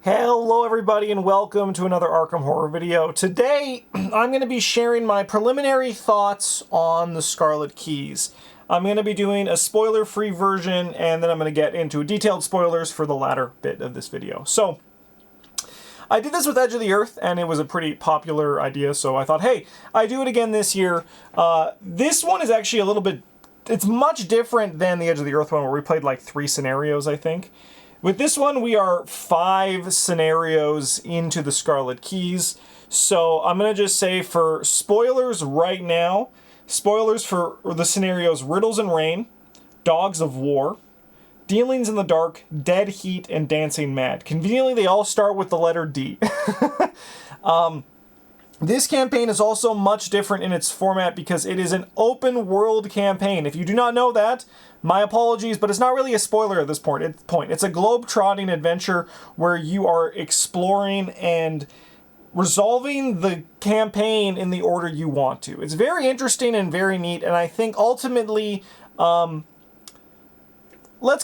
Hello everybody and welcome to another Arkham Horror video. Today I'm going to be sharing my preliminary thoughts on the Scarlet Keys. I'm going to be doing a spoiler-free version and then I'm going to get into detailed spoilers for the latter bit of this video. So, I did this with Edge of the Earth and it was a pretty popular idea, so I thought, hey, I do it again this year. This one is actually a little bit, it's much different than the Edge of the Earth one where we played like 3 scenarios, I think. With this one, we are 5 scenarios into the Scarlet Keys, so I'm going to just say for spoilers right now, spoilers for the scenarios Riddles and Rain, Dogs of War, Dealings in the Dark, Dead Heat, and Dancing Mad. Conveniently, they all start with the letter D. This campaign is also much different in its format because it is an open world campaign. If you do not know that, my apologies, but it's not really a spoiler at this point. It's a globe-trotting adventure where you are exploring and resolving the campaign in the order you want to. It's very interesting and very neat, and I think ultimately, let's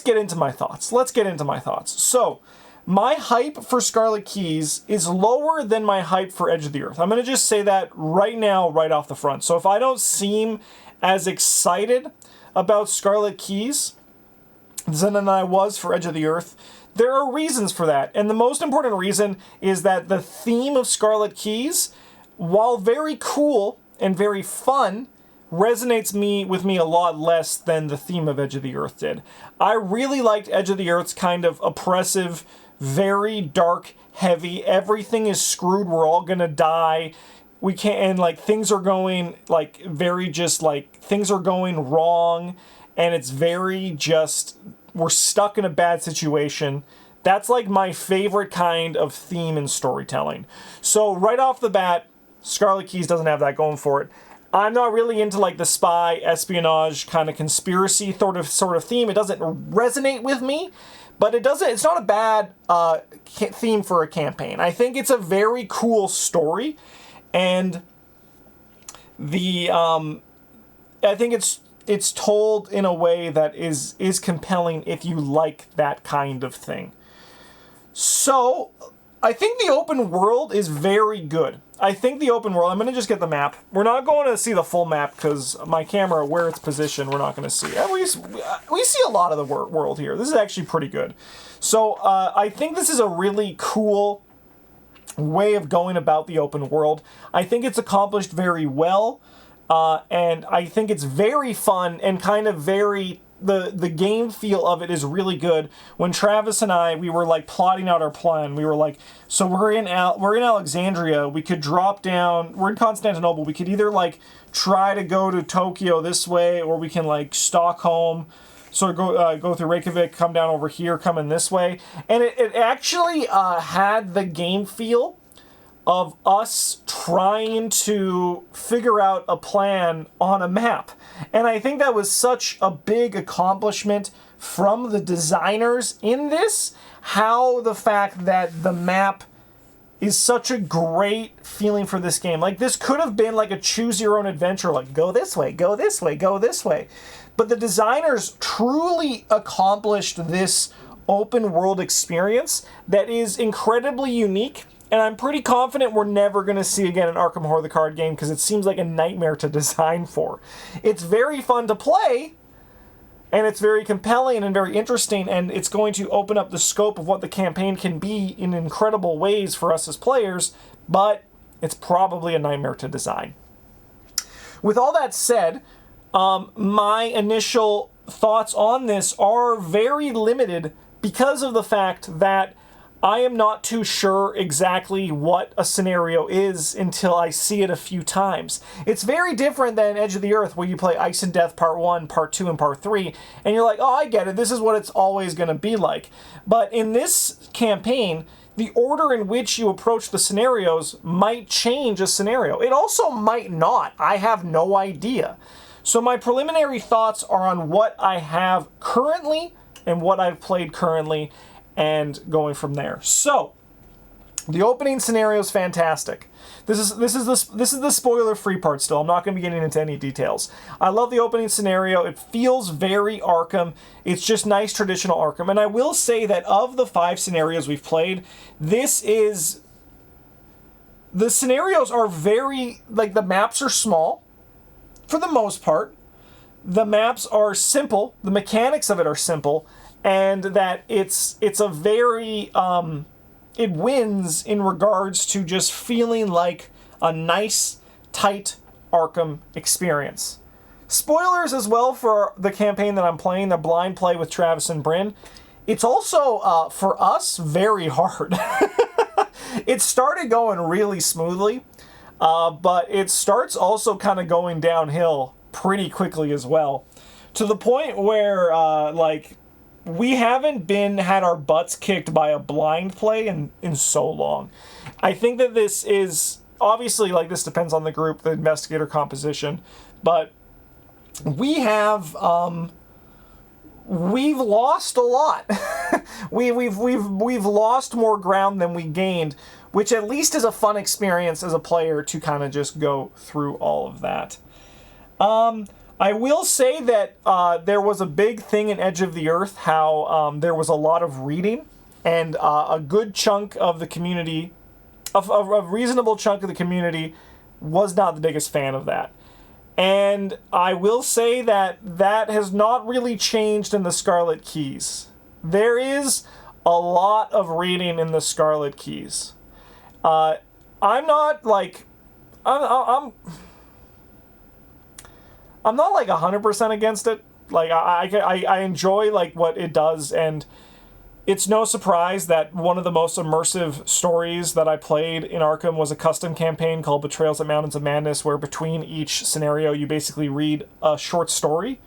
get into my thoughts. So, my hype for Scarlet Keys is lower than my hype for Edge of the Earth. I'm going to just say that right now, right off the front. So if I don't seem as excited about Scarlet Keys than I was for Edge of the Earth, there are reasons for that. And the most important reason is that the theme of Scarlet Keys, while very cool and very fun, resonates with me a lot less than the theme of Edge of the Earth did. I really liked Edge of the Earth's kind of oppressive, very dark, heavy, everything is screwed, we're all gonna die, we can't, and like things are going like very just like things are going wrong, and it's very just we're stuck in a bad situation. That's like my favorite kind of theme in storytelling. So right off the bat, Scarlet Keys doesn't have that going for it. I'm not really into like the spy, espionage, kind of conspiracy sort of theme. It doesn't resonate with me, but it's not a bad theme for a campaign. I think it's a very cool story, and I think it's told in a way that is compelling if you like that kind of thing. So, I think the open world is very good. I'm going to just get the map. We're not going to see the full map because my camera, where it's positioned, we're not going to see. We see a lot of the world here. This is actually pretty good. So I think this is a really cool way of going about the open world. I think it's accomplished very well, and I think it's very fun and kind of very... The game feel of it is really good. When Travis and I, we were like plotting out our plan. We were like, so we're in Alexandria. We could drop down. We're in Constantinople. We could either like try to go to Tokyo this way, or we can like Stockholm, sort of go through Reykjavik, come down over here, come in this way. And it actually had the game feel of us trying to figure out a plan on a map. And I think that was such a big accomplishment from the designers in this, how the fact that the map is such a great feeling for this game. Like, this could have been like a choose your own adventure, like go this way, go this way, go this way. But the designers truly accomplished this open world experience that is incredibly unique. And I'm pretty confident we're never going to see again an Arkham Horror the card game because it seems like a nightmare to design for. It's very fun to play, and it's very compelling and very interesting, and it's going to open up the scope of what the campaign can be in incredible ways for us as players, but it's probably a nightmare to design. With all that said, my initial thoughts on this are very limited because of the fact that I am not too sure exactly what a scenario is until I see it a few times. It's very different than Edge of the Earth, where you play Ice and Death Part 1, Part 2, and Part 3, and you're like, oh, I get it, this is what it's always going to be like. But in this campaign, the order in which you approach the scenarios might change a scenario. It also might not. I have no idea. So my preliminary thoughts are on what I have currently and what I've played currently, and going from there. So, The opening scenario is fantastic. This is the spoiler-free part still. I'm not going to be getting into any details. I love the opening scenario. It feels very Arkham. It's just nice traditional Arkham. And I will say that of the 5 scenarios we've played, the scenarios are very, like, the maps are small for the most part. The maps are simple. The mechanics of it are simple, and that it's a very it wins in regards to just feeling like a nice, tight Arkham experience. Spoilers as well for the campaign that I'm playing, the blind play with Travis and Bryn. It's also, for us, very hard. It started going really smoothly, but it starts also kind of going downhill pretty quickly as well. To the point where, we haven't had our butts kicked by a blind play in so long. I think that this is, obviously, like, this depends on the group, the investigator composition, but we've lost a lot. we've lost more ground than we gained, which at least is a fun experience as a player to kind of just go through all of that. I will say that there was a big thing in Edge of the Earth, how there was a lot of reading, and a good chunk of the community, a reasonable chunk of the community, was not the biggest fan of that. And I will say that that has not really changed in the Scarlet Keys. There is a lot of reading in the Scarlet Keys. I'm not like... I'm not like 100% against it. Like, I enjoy, like, what it does, and it's no surprise that one of the most immersive stories that I played in Arkham was a custom campaign called Betrayals at Mountains of Madness, where between each scenario you basically read a short story.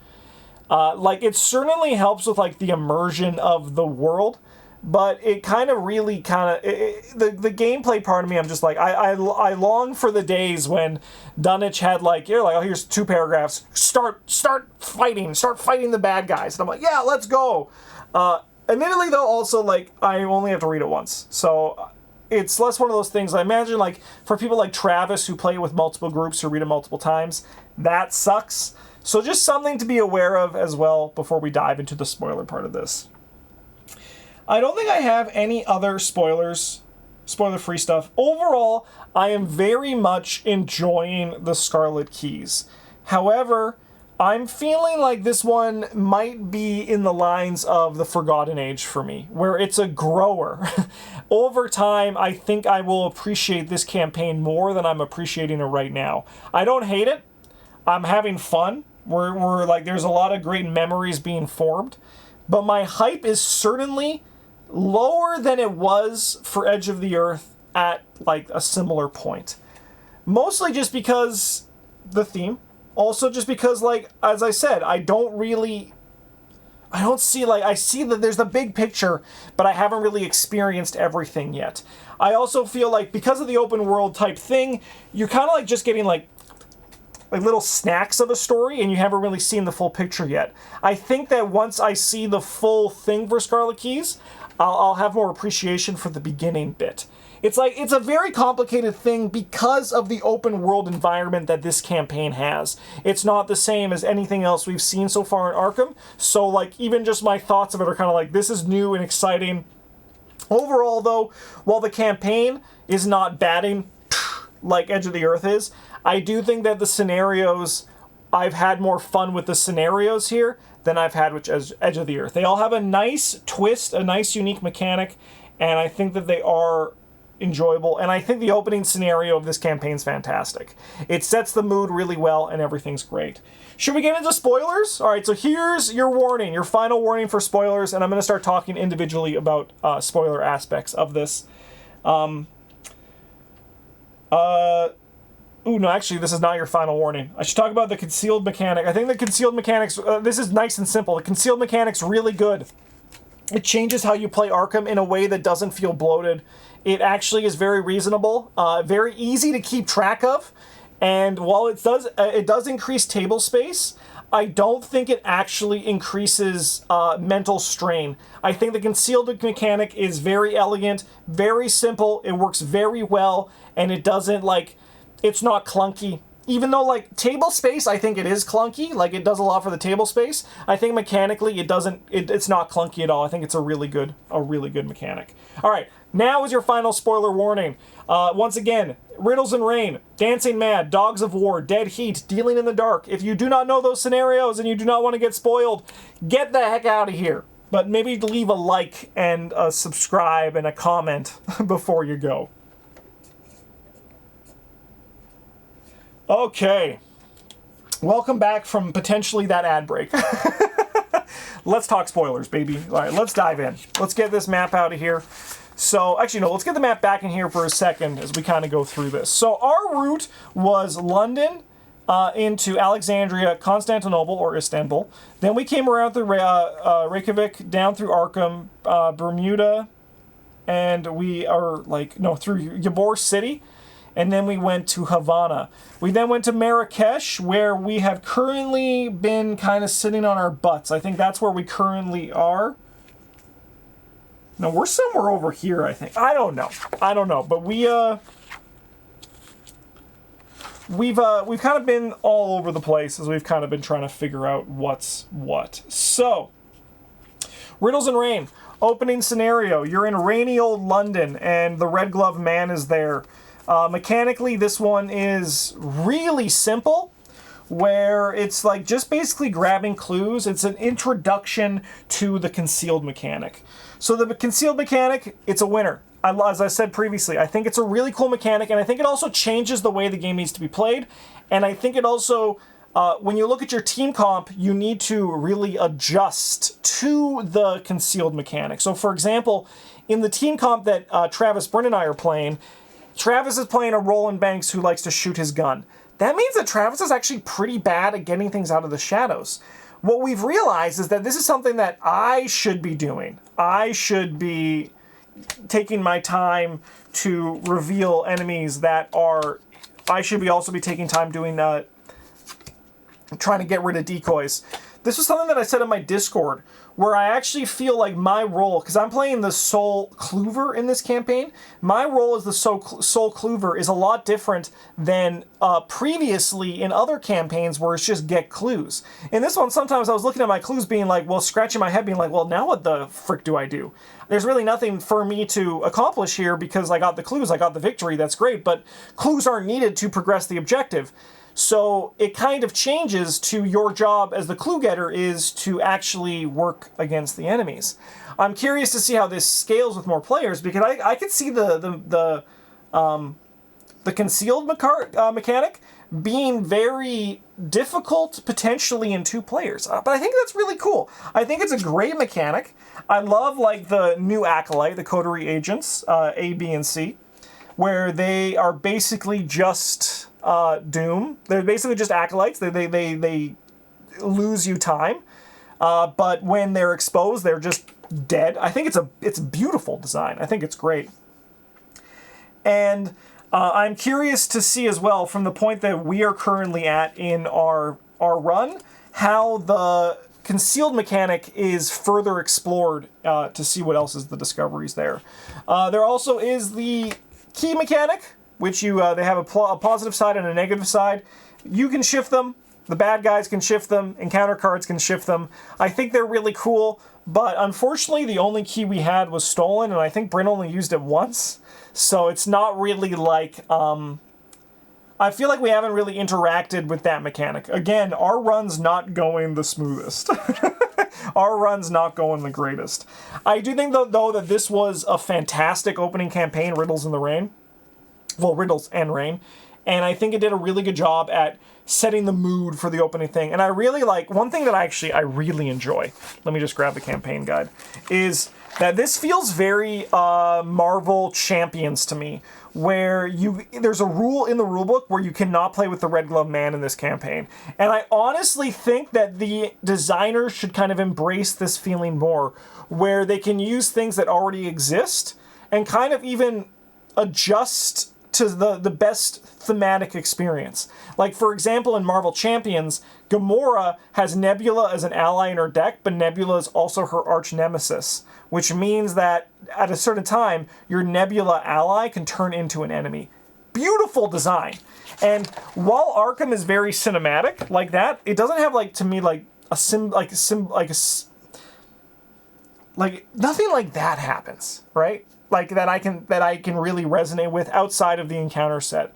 It certainly helps with, like, the immersion of the world, but it kind of really the gameplay part of me, I'm just like, I long for the days when Dunnage had, like, you're like, oh, here's 2 paragraphs, start fighting the bad guys, and I'm like, yeah, let's go. Admittedly, though, also, like, I only have to read it once, so it's less one of those things. I imagine, like, for people like Travis who play with multiple groups who read it multiple times, that sucks. So just something to be aware of as well before we dive into the spoiler part of this. I don't think I have any other spoiler-free stuff. Overall, I am very much enjoying the Scarlet Keys. However, I'm feeling like this one might be in the lines of the Forgotten Age for me, where it's a grower. Over time, I think I will appreciate this campaign more than I'm appreciating it right now. I don't hate it. I'm having fun. We're like, there's a lot of great memories being formed. But my hype is certainly lower than it was for Edge of the Earth at, like, a similar point. Mostly just because the theme. Also just because, like, as I said, I see that there's the big picture, but I haven't really experienced everything yet. I also feel like because of the open world type thing, you're kind of like just getting like little snacks of a story, and you haven't really seen the full picture yet. I think that once I see the full thing for Scarlet Keys, I'll have more appreciation for the beginning bit. It's like, it's a very complicated thing because of the open world environment that this campaign has. It's not the same as anything else we've seen so far in Arkham, so, like, even just my thoughts of it are kind of like, this is new and exciting. Overall, though, while the campaign is not batting like Edge of the Earth is, I do think that the scenarios, I've had more fun with the scenarios here than I've had with Edge of the Earth. They all have a nice twist, a nice unique mechanic, and I think that they are enjoyable, and I think the opening scenario of this campaign is fantastic. It sets the mood really well, and everything's great. Should we get into spoilers? All right, so here's your warning, your final warning for spoilers, and I'm going to start talking individually about spoiler aspects of this. No, actually, this is not your final warning. I should talk about the concealed mechanic. I think the concealed mechanics, this is nice and simple. The concealed mechanic's really good. It changes how you play Arkham in a way that doesn't feel bloated. It actually is very reasonable, very easy to keep track of, and while it does increase table space, I don't think it actually increases mental strain. I think the concealed mechanic is very elegant, very simple, it works very well, and it doesn't, like, it's not clunky. Even though, like, table space, I think it is clunky. Like, it does a lot for the table space. I think mechanically it's not clunky at all. I think it's a really good mechanic. All right, now is your final spoiler warning. Once again, Riddles and Rain, Dancing Mad, Dogs of War, Dead Heat, Dealing in the Dark. If you do not know those scenarios and you do not want to get spoiled, get the heck out of here. But maybe leave a like and a subscribe and a comment before you go. Okay, welcome back from potentially that ad break. Let's talk spoilers, baby. All right, let's dive in. Let's get this map out of here. So, actually, no, let's get the map back in here for a second as we kind of go through this. So, our route was London into Alexandria, Constantinople, or Istanbul. Then we came around through Reykjavik, down through Arkham, Bermuda, and we are, through Ybor City. And then we went to Havana. We then went to Marrakesh, where we have currently been kind of sitting on our butts. I think that's where we currently are. No, we're somewhere over here, I think. I don't know. But we've kind of been all over the place as we've kind of been trying to figure out what's what. So, Riddles and Rain. Opening scenario. You're in rainy old London, and the Red Glove Man is there. Mechanically, this one is really simple, where it's like just basically grabbing clues. It's an introduction to the concealed mechanic. So the concealed mechanic, it's a winner. As I said previously, I think it's a really cool mechanic, and I think it also changes the way the game needs to be played. And I think it also, when you look at your team comp, you need to really adjust to the concealed mechanic. So for example, in the team comp that Travis, Bryn, and I are playing, Travis is playing a Roland Banks who likes to shoot his gun. That means that Travis is actually pretty bad at getting things out of the shadows. What we've realized is that this is something that I should be doing. I should be taking my time to reveal enemies that are... I should be also be taking time doing trying to get rid of decoys. This was something that I said in my Discord, where I actually feel like my role, because I'm playing the Soul Clover in this campaign, my role as the Soul Clover is a lot different than previously in other campaigns where it's just get clues. In this one, sometimes I was looking at my clues being like, well, scratching my head being like, well, now what the frick do I do? There's really nothing for me to accomplish here because I got the clues, I got the victory, that's great, but clues aren't needed to progress the objective. So it kind of changes to your job as the clue getter is to actually work against the enemies. I'm curious to see how this scales with more players because I could see the concealed mechanic being very difficult potentially in 2 players. But I think that's really cool. I think it's a great mechanic. I love like the new Acolyte, the Coterie agents, A, B, and C, where they are basically just... Doom. They're basically just acolytes. They lose you time, but when they're exposed, they're just dead. I think it's a beautiful design. I think it's great, and I'm curious to see as well from the point that we are currently at in our run how the concealed mechanic is further explored to see what else is the discoveries there. There also is the key mechanic, which they have a positive side and a negative side. You can shift them. The bad guys can shift them. Encounter cards can shift them. I think they're really cool, but unfortunately the only key we had was stolen, and I think Bryn only used it once. So it's not really like... I feel like we haven't really interacted with that mechanic. Again, our run's not going the smoothest. Our run's not going the greatest. I do think, though, that this was a fantastic opening campaign, Riddles in the Rain. Well, Riddles and Rain, and I think it did a really good job at setting the mood for the opening thing. And I really like, one thing that I really enjoy, let me just grab the campaign guide, is that this feels very Marvel Champions to me, where there's a rule in the rulebook where you cannot play with the Red Glove Man in this campaign. And I honestly think that the designers should kind of embrace this feeling more, where they can use things that already exist and kind of even adjust to the best thematic experience. Like, for example, in Marvel Champions, Gamora has Nebula as an ally in her deck, but Nebula is also her arch nemesis, which means that at a certain time, your Nebula ally can turn into an enemy. Beautiful design. And while Arkham is very cinematic like that, it doesn't have, like, to me, like nothing like that happens, right? Like that I can really resonate with outside of the encounter set.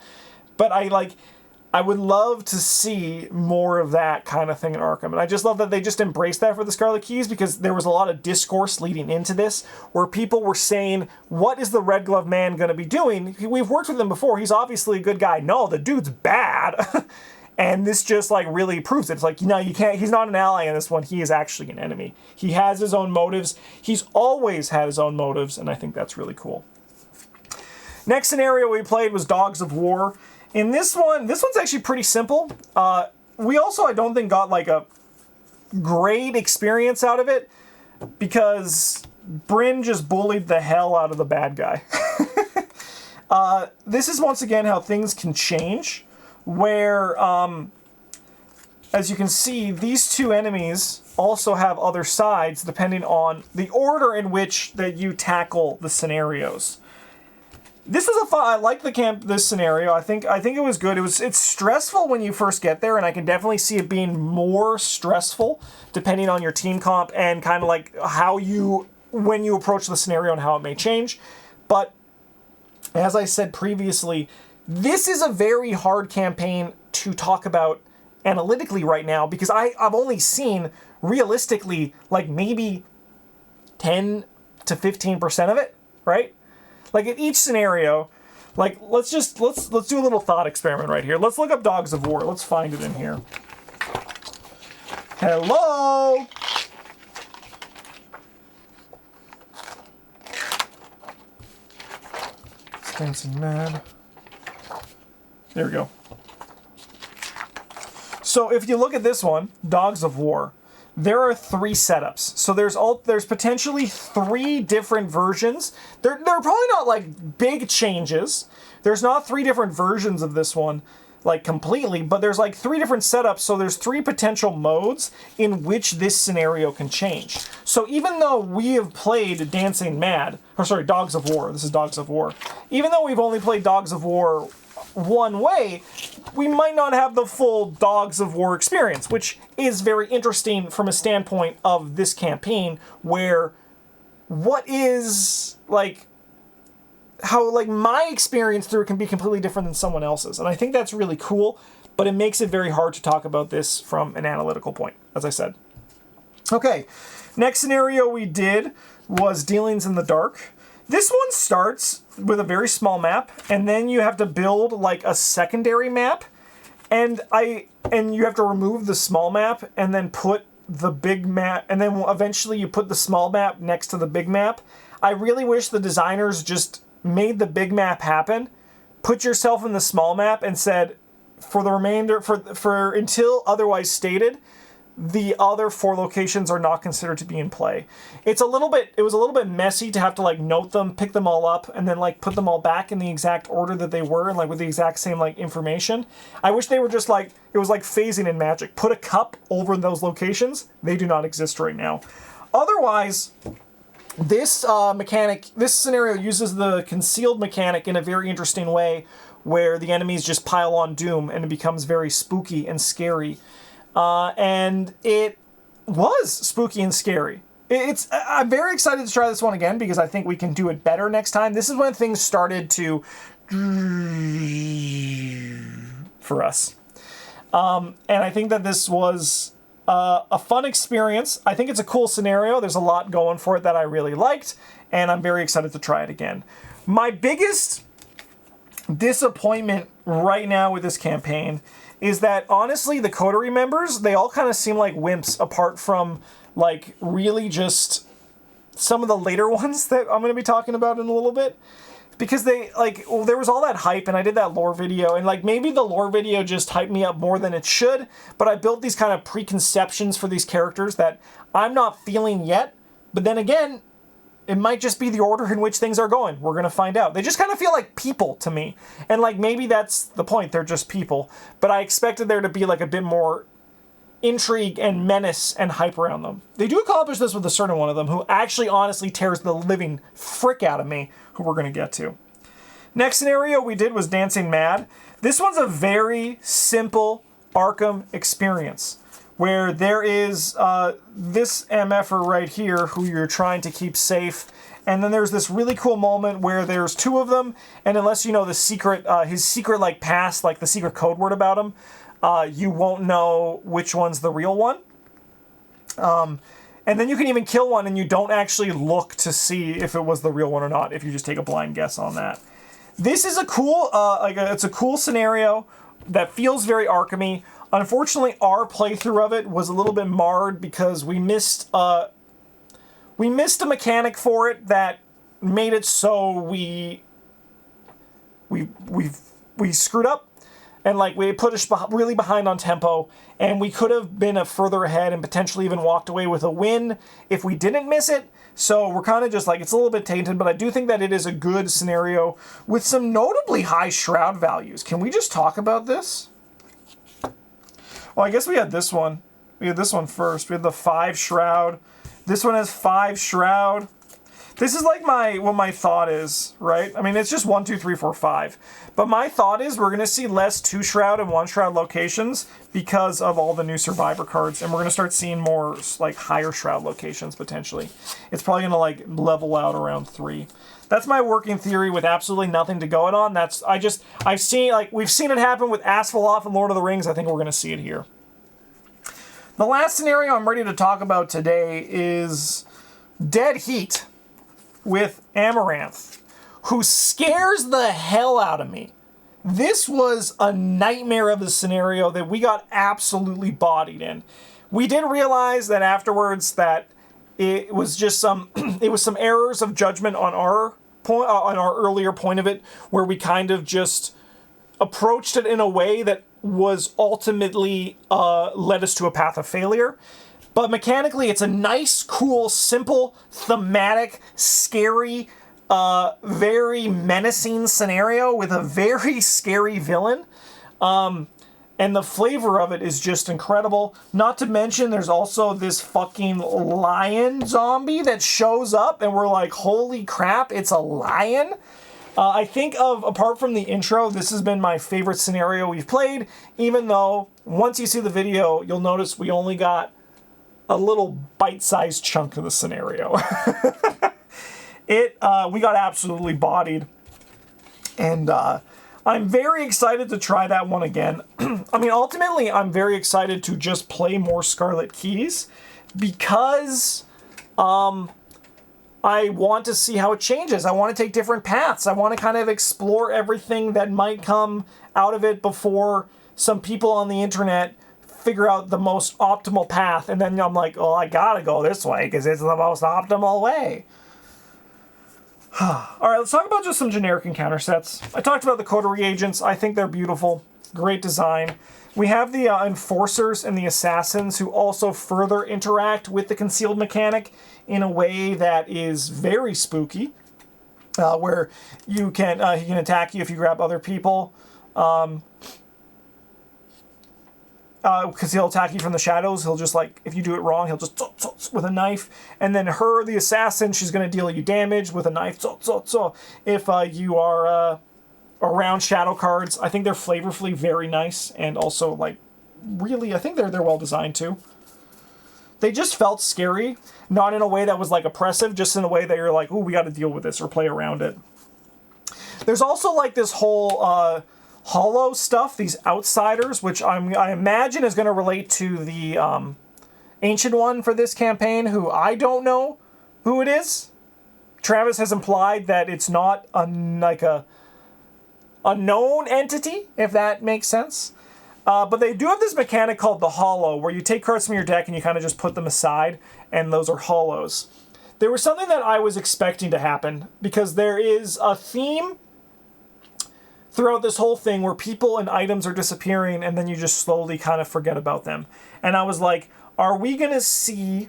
But I would love to see more of that kind of thing in Arkham. And I just love that they just embraced that for the Scarlet Keys, because there was a lot of discourse leading into this where people were saying, what is the Red Glove Man going to be doing? We've worked with him before. He's obviously a good guy. No, the dude's bad. And this just like really proves it. It's like, no, you can't, he's not an ally in this one. He is actually an enemy. He has his own motives. He's always had his own motives. And I think that's really cool. Next scenario we played was Dogs of War. In this one's actually pretty simple. We also, I don't think, got like a great experience out of it because Bryn just bullied the hell out of the bad guy. This is once again how things can change, where, as you can see, these two enemies also have other sides depending on the order in which that you tackle the scenarios. This was a fun. I like this scenario. I think it was good. It's stressful when you first get there, and I can definitely see it being more stressful depending on your team comp and kind of like when you approach the scenario and how it may change. But as I said previously, this is a very hard campaign to talk about analytically right now because I've only seen realistically like maybe 10 to 15% of it, right? Like in each scenario, like let's do a little thought experiment right here. Let's look up Dogs of War. Let's find it in here. Hello. It's dancing mad. There we go. So if you look at this one, Dogs of War, there are 3 setups. So there's potentially 3 different versions. They're probably not like big changes. There's not 3 different versions of this one, like completely, but there's like 3 different setups. So there's 3 potential modes in which this scenario can change. So even though we have played Dogs of War, this is Dogs of War. Even though we've only played Dogs of War one way, we might not have the full Dogs of War experience, which is very interesting from a standpoint of this campaign, where what is like how like my experience through it can be completely different than someone else's. And I think that's really cool, but it makes it very hard to talk about this from an analytical point, as I said. Okay, next scenario we did was Dealings in the Dark. This one starts with a very small map, and then you have to build like a secondary map, and you have to remove the small map and then put the big map, and then eventually you put the small map next to the big map. I really wish the designers just made the big map happen, put yourself in the small map, and said for the remainder for until otherwise stated, the other 4 locations are not considered to be in play. It was a little bit messy to have to like note them, pick them all up, and then like put them all back in the exact order that they were and like with the exact same like information. I wish they were just like, it was like phasing in Magic. Put a cup over those locations. They do not exist right now. Otherwise, this scenario uses the concealed mechanic in a very interesting way where the enemies just pile on doom and it becomes very spooky and scary. And it was spooky and scary. I'm very excited to try this one again because I think we can do it better next time. This is when things started to for us. And I think that this was a fun experience. I think it's a cool scenario. There's a lot going for it that I really liked, and I'm very excited to try it again. My biggest disappointment right now with this campaign is that, honestly, the Coterie members, they all kind of seem like wimps, apart from, like, really just some of the later ones that I'm going to be talking about in a little bit. Because there was all that hype, and I did that lore video, and, like, maybe the lore video just hyped me up more than it should, but I built these kind of preconceptions for these characters that I'm not feeling yet. But then again, It might just be the order in which things are going. We're going to find out. They just kind of feel like people to me. And like maybe that's the point. They're just people. But I expected there to be like a bit more intrigue and menace and hype around them. They do accomplish this with a certain one of them who actually honestly tears the living frick out of me, who we're going to get to. Next scenario we did was Dancing Mad. This one's a very simple Arkham experience where there is this MFer right here who you're trying to keep safe. And then there's this really cool moment where there's two of them, and unless you know the secret, his secret like past, like the secret code word about him, you won't know which one's the real one. And then you can even kill one and you don't actually look to see if it was the real one or not, if you just take a blind guess on that. This is a cool, it's a cool scenario that feels very Arkham-y. Unfortunately, our playthrough of it was a little bit marred because we missed a mechanic for it that made it so we screwed up. And like we put us really behind on tempo, and we could have been further ahead and potentially even walked away with a win if we didn't miss it. So we're kind of just like, it's a little bit tainted, but I do think that it is a good scenario with some notably high shroud values. Can we just talk about this? Well, I guess we had this one. We had this one first. We had the 5 shroud. This one has 5 shroud. This is like what my thought is, right? I mean, it's just 1, 2, 3, 4, 5. But my thought is we're going to see less 2 shroud and 1 shroud locations because of all the new survivor cards. And we're going to start seeing more like higher shroud locations potentially. It's probably going to like level out around 3. That's my working theory with absolutely nothing to go it on. We've seen it happen with Asphalot and Lord of the Rings. I think we're going to see it here. The last scenario I'm ready to talk about today is Dead Heat with Amaranth, who scares the hell out of me. This was a nightmare of a scenario that we got absolutely bodied in. We did realize that afterwards that it was just some errors of judgment on our point, on our earlier point of it, where we kind of just approached it in a way that was ultimately led us to a path of failure. But mechanically, it's a nice, cool, simple, thematic, scary, very menacing scenario with a very scary villain. And the flavor of it is just incredible. Not to mention, there's also this fucking lion zombie that shows up, and we're like, holy crap, it's a lion? I think apart from the intro, this has been my favorite scenario we've played, even though once you see the video, you'll notice we only got a little bite-sized chunk of the scenario. We got absolutely bodied, and I'm very excited to try that one again. I mean, ultimately, I'm very excited to just play more Scarlet Keys because I want to see how it changes. I want to take different paths. I want to kind of explore everything that might come out of it before some people on the internet figure out the most optimal path, and then I'm like, oh, I gotta go this way because it's the most optimal way. Alright, let's talk about just some generic encounter sets. I talked about the coterie agents. I think they're beautiful. Great design. We have the enforcers and the assassins who also further interact with the concealed mechanic in a way that is very spooky, where he can attack you if you grab other people. Because he'll attack you from the shadows. He'll just like, if you do it wrong, he'll just with a knife. And then her, the assassin, she's going to deal you damage with a knife. If you are around shadow cards, I think they're flavorfully very nice. And also, like, really, I think they're well designed too. They just felt scary. Not in a way that was like oppressive, just in a way that you're like, ooh, we got to deal with this or play around it. There's also like this whole hollow stuff, these outsiders, which I imagine is going to relate to the Ancient One for this campaign, who I don't know who it is. Travis has implied that it's not a known entity, if that makes sense. But they do have this mechanic called the hollow, where you take cards from your deck and you kind of just put them aside, and those are hollows. There was something that I was expecting to happen, because there is a theme throughout this whole thing where people and items are disappearing and then you just slowly kind of forget about them. And I was like, are we going to see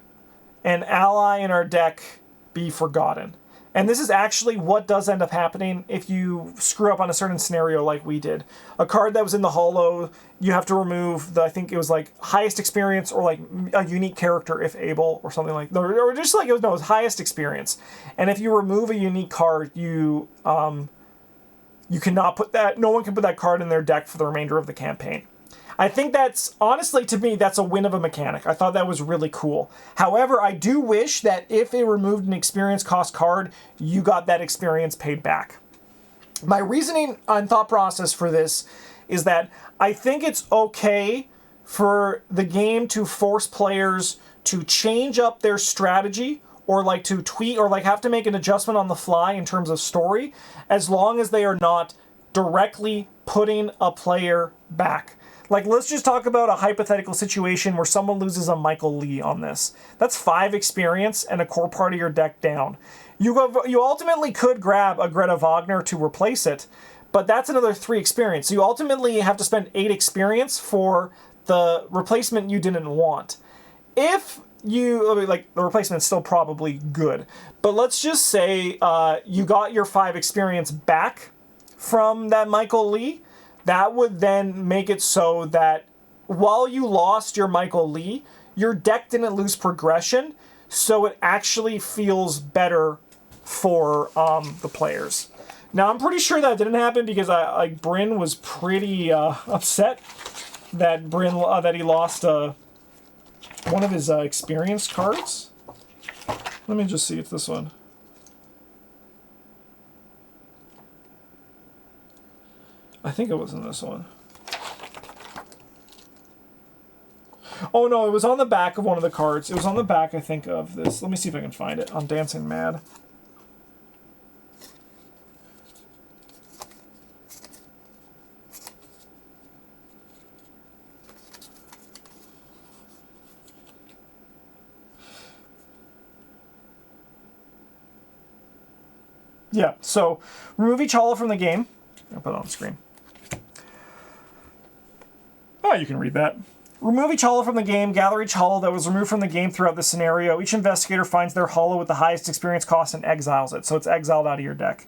an ally in our deck be forgotten. And this is actually what does end up happening if you screw up on a certain scenario like we did. A card that was in the holo, you have to remove I think it was like highest experience or like a unique character if able or something like that. Or just like it was highest experience. And if you remove a unique card, you cannot put that, no one can put that card in their deck for the remainder of the campaign. I think that's, honestly, to me, that's a win of a mechanic. I thought that was really cool. However, I do wish that if it removed an experience cost card, you got that experience paid back. My reasoning and thought process for this is that I think it's okay for the game to force players to change up their strategy or like to tweak or like have to make an adjustment on the fly in terms of story, as long as they are not directly putting a player back. Like, let's just talk about a hypothetical situation where someone loses a Michael Lee on this. That's 5 experience and a core part of your deck down. You ultimately could grab a Greta Wagner to replace it, but that's another 3 experience. So you ultimately have to spend 8 experience for the replacement you didn't want. If the replacement's still probably good, but let's just say you got your 5 experience back from that Michael Lee. That would then make it so that while you lost your Michael Lee, your deck didn't lose progression, so it actually feels better for the players. Now, I'm pretty sure that didn't happen because Bryn was pretty upset that that he lost one of his experience cards. Let me just see if this one. I think it was in this one. Oh no, it was on the back of one of the cards. It was on the back, I think, of this. Let me see if I can find it on Dancing Mad. Yeah, so remove each holo from the game. I'll put it on the screen. Oh, you can read that. Remove each holo from the game. Gather each holo that was removed from the game throughout the scenario. Each investigator finds their holo with the highest experience cost and exiles it. So it's exiled out of your deck.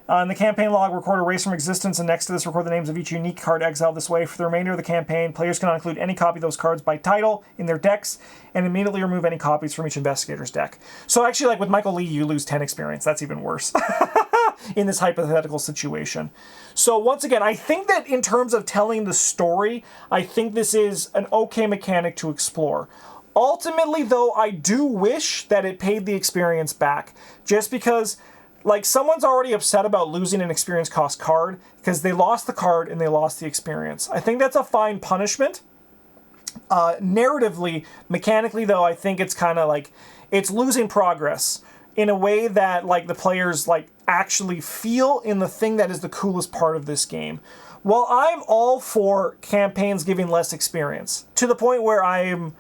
In the campaign log, record erase from existence, and next to this, record the names of each unique card exiled this way. For the remainder of the campaign, players cannot include any copy of those cards by title in their decks, and immediately remove any copies from each investigator's deck. So actually, like with Michael Lee, you lose 10 experience. That's even worse in this hypothetical situation. So once again, I think that in terms of telling the story, I think this is an okay mechanic to explore. Ultimately, though, I do wish that it paid the experience back, just because like, someone's already upset about losing an experience cost card because they lost the card and they lost the experience. I think that's a fine punishment. Narratively, mechanically, though, I think it's kind of like it's losing progress in a way that, like, the players, like, actually feel in the thing that is the coolest part of this game. Well, I'm all for campaigns giving less experience, to the point where I am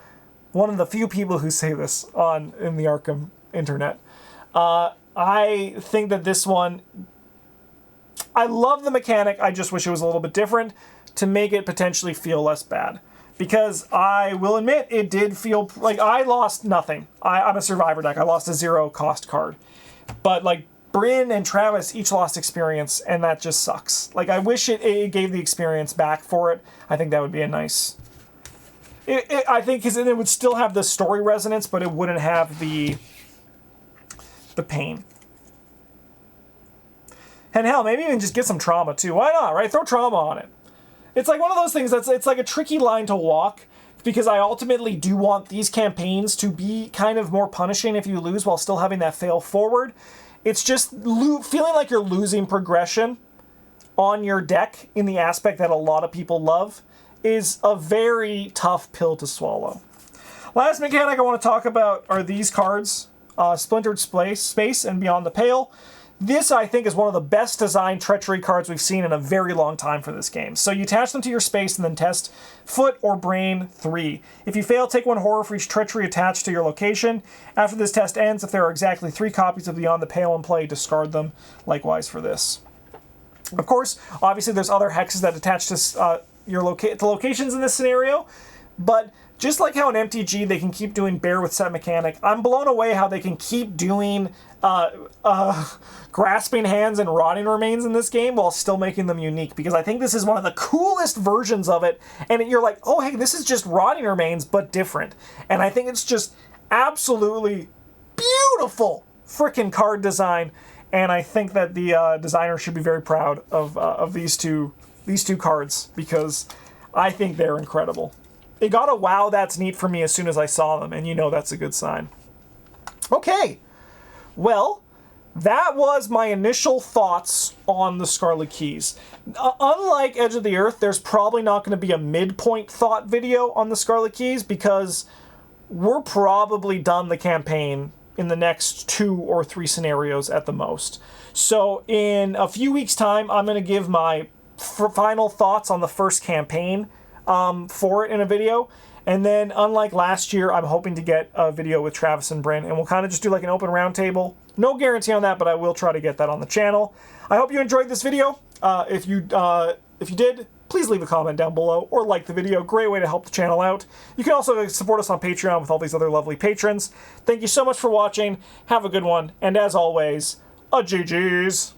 one of the few people who say this in the Arkham internet. I think that this one, I love the mechanic, I just wish it was a little bit different to make it potentially feel less bad. Because I will admit, it did feel like I lost nothing. I'm a survivor deck, I lost a 0 cost card. But like, Bryn and Travis each lost experience, and that just sucks. Like, I wish it gave the experience back for it. I think that would be a nice... I think because it would still have the story resonance, but it wouldn't have the pain. And hell, maybe even just get some trauma too. Why not, right? Throw trauma on it. It's like one of those things it's like a tricky line to walk, because I ultimately do want these campaigns to be kind of more punishing if you lose while still having that fail forward. It's just feeling like you're losing progression on your deck in the aspect that a lot of people love is a very tough pill to swallow. Last mechanic I want to talk about are these cards. Splintered Space and Beyond the Pale. This, I think, is one of the best designed treachery cards we've seen in a very long time for this game. So you attach them to your space and then test Foot or Brain 3. If you fail, take 1 horror for each treachery attached to your location. After this test ends, if there are exactly 3 copies of Beyond the Pale in play, discard them. Likewise for this. Of course, obviously there's other hexes that attach to the locations in this scenario, but just like how in MTG they can keep doing bear with set mechanic, I'm blown away how they can keep doing grasping hands and rotting remains in this game while still making them unique, because I think this is one of the coolest versions of it, and you're like, oh hey, this is just rotting remains but different. And I think it's just absolutely beautiful freaking card design, and I think that the designer should be very proud of these two cards, because I think they're incredible. They got a wow, that's neat for me as soon as I saw them, and you know that's a good sign. Okay, well, that was my initial thoughts on the Scarlet Keys. Unlike Edge of the Earth, there's probably not going to be a midpoint thought video on the Scarlet Keys, because we're probably done the campaign in the next 2 or 3 scenarios at the most. So in a few weeks' time, I'm going to give my final thoughts on the first campaign for it in a video. And then, unlike last year, I'm hoping to get a video with Travis and Bryn, and we'll kind of just do like an open roundtable. No guarantee on that, but I will try to get that on the channel. I hope you enjoyed this video. If you did, please leave a comment down below or like the video. Great way to help the channel out. You can also support us on Patreon with all these other lovely patrons. Thank you so much for watching. Have a good one. And as always, a GG's.